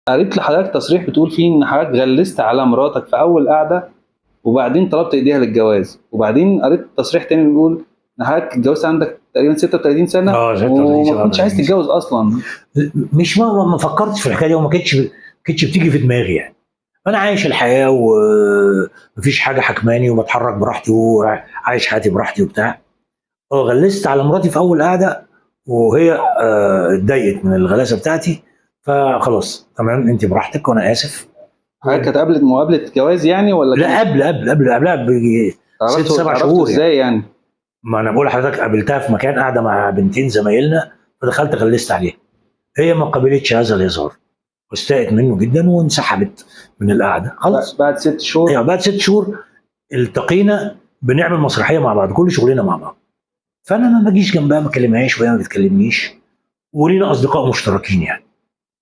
قريت لحضرتك تصريح بتقول فيه ان حضرتك غلست على مراتك في اول قعده، وبعدين طلبت ايديها للجواز، وبعدين قريت تصريح تاني بيقول ان حضرتك اتجوزت عندك تقريبا 36 سنه 36 وما كنتش عايز 37 سنه. تتجوز اصلا. مش ما فكرتش في الحكايه دي، وما كانتش بتيجي في دماغي يعني. انا عايش الحياه ومفيش حاجه حكماني، وبتحرك براحتي وعايش حياتي براحتي وبتاع. غلست على مراتي في اول قعده، وهي اتضايقت من الغلاسه بتاعتي. فخلاص تمام، انت براحتك وانا اسف. حضرتك كانت قبل مقابله جواز يعني ولا لا، كانت؟ قبلها بيجي ست سبع تعرفتوا شهور يعني. ازاي يعني؟ ما انا بقول لحضرتك، قابلتها في مكان قاعده مع بنتين زمايلنا، فدخلت غلست عليها. هي ما قبلتش هذا الهزار، واستاءت منه جدا وانسحبت من القعده خلاص. بعد 6 شهور؟ يعني بعد 6 شهور التقينا بنعمل مسرحيه مع بعض، كل شغلنا مع بعض. فانا ما باجيش جنبها، ما اكلمهاش وهي ما بتكلمنيش. ولينا اصدقاء مشتركين يعني.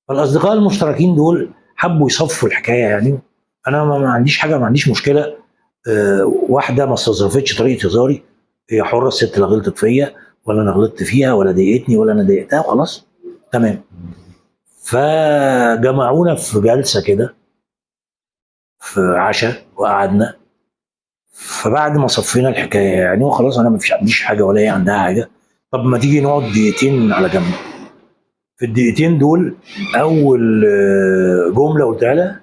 فالاصدقاء المشتركين دول حبوا يصفوا الحكايه يعني. انا ما عنديش حاجه، ما عنديش مشكله. واحده ما استظرفتش طريقه هزاري، هي حره الست، لا غلطت فيا ولا انا غلطت فيها، ولا ضايقتني ولا انا ضايقتها، وخلاص تمام. فجمعونا في جلسه كده، في عشاء، وقعدنا. فبعد ما صفينا الحكايه يعني وخلاص، انا ما فيش عنديش حاجه ولا هي عندها حاجه. طب ما تيجي نقعد دقيقتين على جنب. في الدقيقتين دول، اول جمله قلتها لها،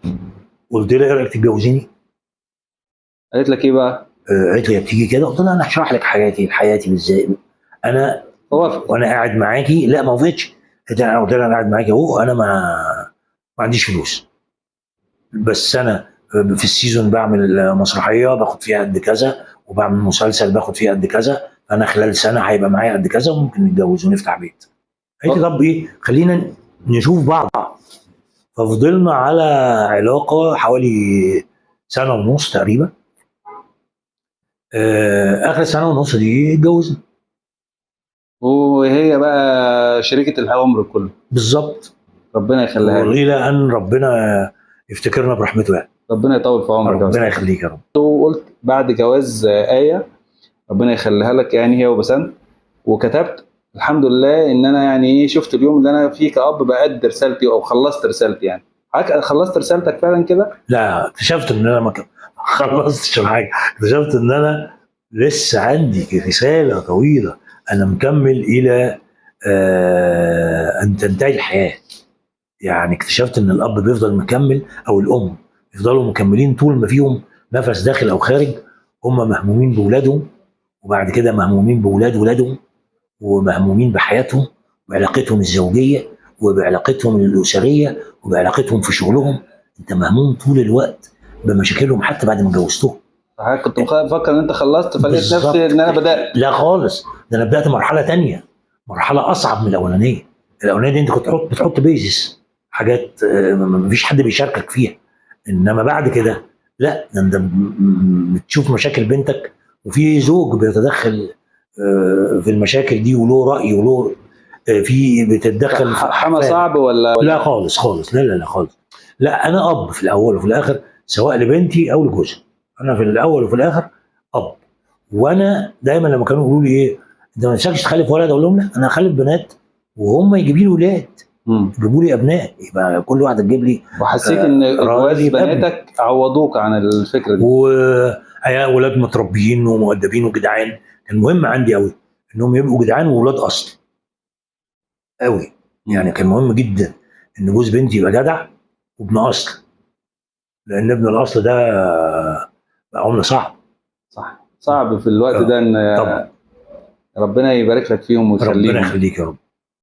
قلت لها: ايه رايك تتجوزيني؟ قالت لك ايه بقى؟ قالت لي: يا بتيجي كده؟ قلت لها: انا هشرح لك حياتي ازاي. انا وافق؟ وانا قاعد معاكي. لا، ما وافقتش. انا قلت لها: انا قاعد معاكي اهو، انا ما عنديش فلوس، بس انا في السيزون بعمل مسرحيه باخد فيها قد كذا، وبعمل مسلسل باخد فيه قد كذا. انا خلال سنه هيبقى معايا قد كذا، وممكن نتجوز ونفتح بيت. قالت لي: طب ايه، خلينا نشوف بعض. ففضلنا على علاقه حوالي سنه ونص تقريبا. اخر سنه ونص دي اتجوزنا. وهي بقى شريكة العمر كله. بالظبط. ربنا يخليها لك. والى ان ربنا يفتكرنا برحمته يعني. ربنا يطول في عمرك يا ربنا استاذ. يخليك يا رب. وقلت بعد جواز آية، ربنا يخليها لك يعني، هي وبسنت، وكتبت الحمد لله ان انا يعني ايه شفت اليوم اللي انا فيه كأب بأدي رسالتي او خلصت رسالتي يعني. حضرتك خلصت رسالتك فعلا كده؟ لا، اكتشفت ان انا ما خلصتش حاجه. اكتشفت ان انا لسه عندي رساله طويله، انا مكمل الى ان تنتهي الحياه. يعني اكتشفت ان الاب بيفضل مكمل، او الام يفضلوا مكملين طول ما فيهم نفس داخل او خارج. هم مهمومين باولادهم، وبعد كده مهمومين باولاد ولادهم، ومهمومين بحياتهم، بعلاقتهم الزوجيه، وبعلاقتهم الاسريه، وبعلاقتهم في شغلهم. انت مهموم طول الوقت بمشاكلهم حتى بعد ما جوزتهم. حضرتك كنت مفكر ان انت خلصت، فلقيت نفسي بالظبط. ان انا بدأت. لا خالص، ده انا بدات مرحله تانية، مرحله اصعب من الاولانيه. الاولانيه دي انت كنت بتحط بيزس، حاجات مفيش حد بيشاركك فيها. انما بعد كده لا، ده انت بتشوف مشاكل بنتك، وفي زوج بيتدخل في المشاكل دي، وله راي، وله في بتتدخل في حما احفادك. صعب ولا؟ لا خالص خالص، لا خالص. لا، انا اب في الاول وفي الاخر، سواء لبنتي او لجوزي. انا في الاول وفي الاخر اب. وانا دايما لما كانوا يقولوا لي: ايه انت ما نفسكش تخلف ولد؟ اقول لهم: لا، انا هخلف بنات وهم يجيبوا لي ولاد، يجيبوا لي ابناء، يبقى كل واحده تجيب لي. وحسيت ان راجل جواز يبقى ابني، بناتك عوضوك عن الفكره دي؟ ولاد متربيين ومؤدبين وجدعان. كان مهم عندي قوي انهم يبقوا جدعان وولاد اصل قوي. يعني كان مهم جدا ان جوز بنتي يبقى جدع وابن اصل، لان ابن الاصل ده عمله صعب. صح، صعب في الوقت ده ان طبعا. ربنا يبارك لك فيهم ربنا ويخليهم. يخليك يا رب.